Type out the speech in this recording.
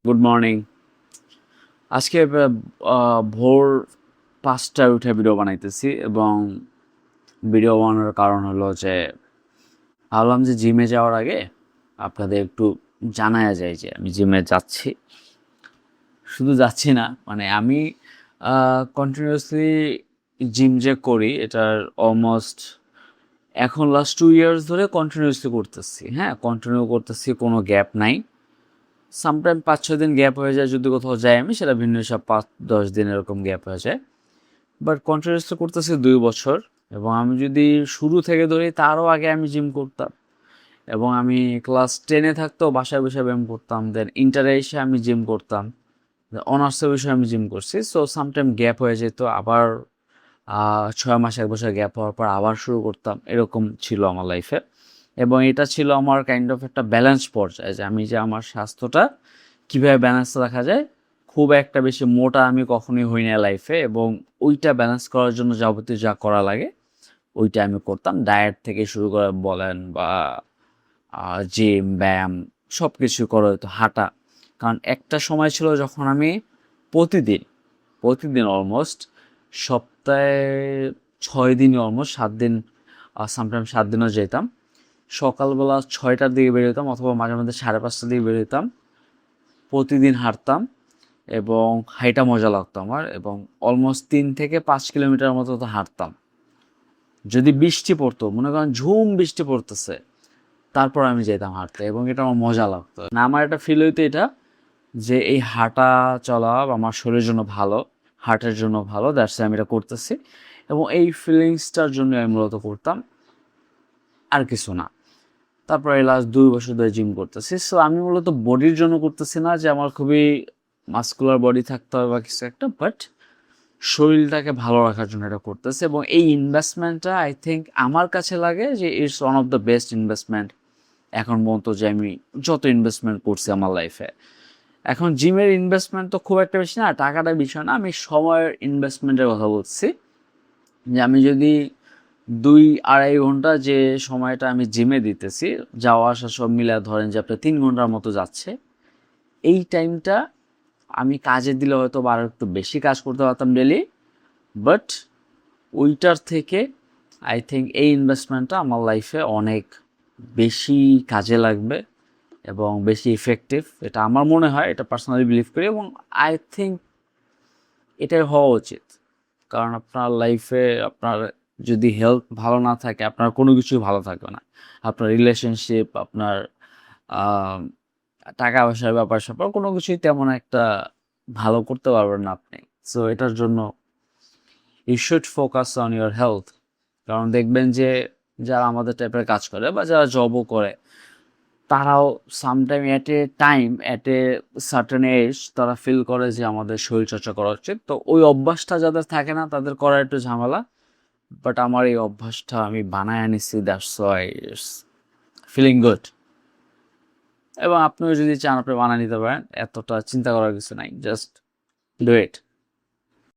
Good morning. আজকে ভোর 5টায় উঠে ভিডিও বানাইতেছি এবং ভিডিও বানানোর কারণ হলো যে ভাবলাম যে জিমে যাওয়ার আগে আপনাদের একটু জানায়া যায় যে আমি জিমে যাচ্ছি। শুধু যাচ্ছি না, মানে আমি কন্টিনিউয়াসলি জিম যে করি এটার অলমোস্ট এখন লাস্ট 2 ইয়ার্স ধরে কন্টিনিউয়াসলি করতেছি। হ্যাঁ, কন্টিনিউ করতেছি, কোনো গ্যাপ নাই। সামটাইম 5-6 দিন গ্যাপ হয়ে যায়, যদি কোথাও যাই আমি সেটা ভিন্ন, সব 5-10 দিন এরকম গ্যাপ হয়ে যায়। বাট কন্টিনিউয়াসলি করতেছি 2 বছর। এবং আমি যদি শুরু থেকে ধরি তারও আগে আমি জিম করতাম, এবং আমি ক্লাস 10-এ থাকতেও বাসায় বসে ব্যায়াম করতাম। দেন ইন্টারে এসে আমি জিম করতাম, অনার্সের বিষয়ে আমি জিম করছি। সো সামটাইম গ্যাপ হয়ে যেত, আবার 6 মাস 1 বছর গ্যাপ হওয়ার পর আবার শুরু করতাম, এরকম ছিল আমার লাইফে। এবং এটা ছিল আমার কাইন্ড অফ একটা ব্যালেন্স পর্যায়ে, যে আমি যে আমার স্বাস্থ্যটা কীভাবে ব্যালেন্স রাখা যায়। খুব একটা বেশি মোটা আমি কখনোই হই না লাইফে, এবং ওইটা ব্যালেন্স করার জন্য যাবতীয় যা করা লাগে ওইটা আমি করতাম। ডায়েট থেকে শুরু করে বলেন, বা জিম, ব্যায়াম, সব কিছু করা হতো, হাঁটা। কারণ একটা সময় ছিল যখন আমি প্রতিদিন প্রতিদিন অলমোস্ট সপ্তাহে 6 দিনই, অলমোস্ট 7 দিন, সামটাইম 7 দিনও যেতাম। সকালবেলা 6টার দিকে বের হতাম, অথবা মাঝে মাঝে 5:30টার দিকে বের হতাম। প্রতিদিন হাঁটতাম এবং হাইটা মজা লাগতো আমার, এবং অলমোস্ট 3 থেকে 5 কিলোমিটার মতো তো হাঁটতাম। যদি বৃষ্টি পড়তো, মনে করেন ঝুম বৃষ্টি পড়তেছে, তারপর আমি যেতাম হাঁটতে, এবং এটা আমার মজা লাগতো। না, আমার একটা ফিল হইতো এটা, যে এই হাঁটা চলা আমার শরীরের জন্য ভালো, হার্টের জন্য ভালো, দ্যাটস আমি এটা করতেছি। এবং এই ফিলিংসটার জন্য আমি মূলত করতাম, আর কিছু না। তারপর এই লাস্ট 2 বছর ধরে জিম করতেছি। সো আমি মূলত বডির জন্য করতেছি না, যে আমার খুবই মাস্কুলার বডি থাকতে হবে বা কিছু একটা, বাট শরীরটাকে ভালো রাখার জন্য এটা করতেছে। এবং এই ইনভেস্টমেন্টটা আই থিঙ্ক আমার কাছে লাগে যে it's one of the best investment এখন পর্যন্ত, যে আমি যত ইনভেস্টমেন্ট করছি আমার লাইফে। এখন জিমের ইনভেস্টমেন্ট তো খুব একটা বেশি না, টাকাটা বিষয় না, আমি সময়ের ইনভেস্টমেন্টের কথা বলছি। যে আমি যদি 2-2.5 ঘন্টা যে সময়টা আমি জিমে দিতেছি, যাওয়া আসা সব মিলে ধরেন যে আপনার 3 ঘন্টার মতো যাচ্ছে, এই টাইমটা আমি কাজে দিলে হয়তো আরও একটু বেশি কাজ করতে পারতাম ডেলি। বাট ওইটার থেকে আই থিঙ্ক এই ইনভেস্টমেন্টটা আমার লাইফে অনেক বেশি কাজে লাগবে এবং বেশি ইফেক্টিভ, এটা আমার মনে হয়, এটা পার্সোনালি বিলিভ করি। এবং আই থিঙ্ক এটাই হওয়া উচিত। কারণ আপনার লাইফে আপনার যদি হেলথ ভালো না থাকে, আপনার কোনো কিছুই ভালো থাকবে না। আপনার রিলেশনশিপ, আপনার আহ, টাকা পয়সার ব্যাপার স্যাপার, কোনো কিছুই তেমন একটা ভালো করতে পারবেন না আপনি। সো এটার জন্য you should focus on your health. কারণ দেখবেন যে যারা আমাদের টাইপের কাজ করে বা যারা জবও করে, তারাও sometime at a certain age তারা ফিল করে যে আমাদের শরীরচর্চা করা উচিত। তো ওই অভ্যাসটা যাদের থাকে না, তাদের করা একটু ঝামেলা। বাট আমার এই অভ্যাসটা আমি বানায় আনিছি, that's why it's feeling good. এবং আপনিও যদি চান আপনি বানিয়ে নিতে পারেন, এতটা চিন্তা করার কিছু নাই, জাস্ট ডু ইট।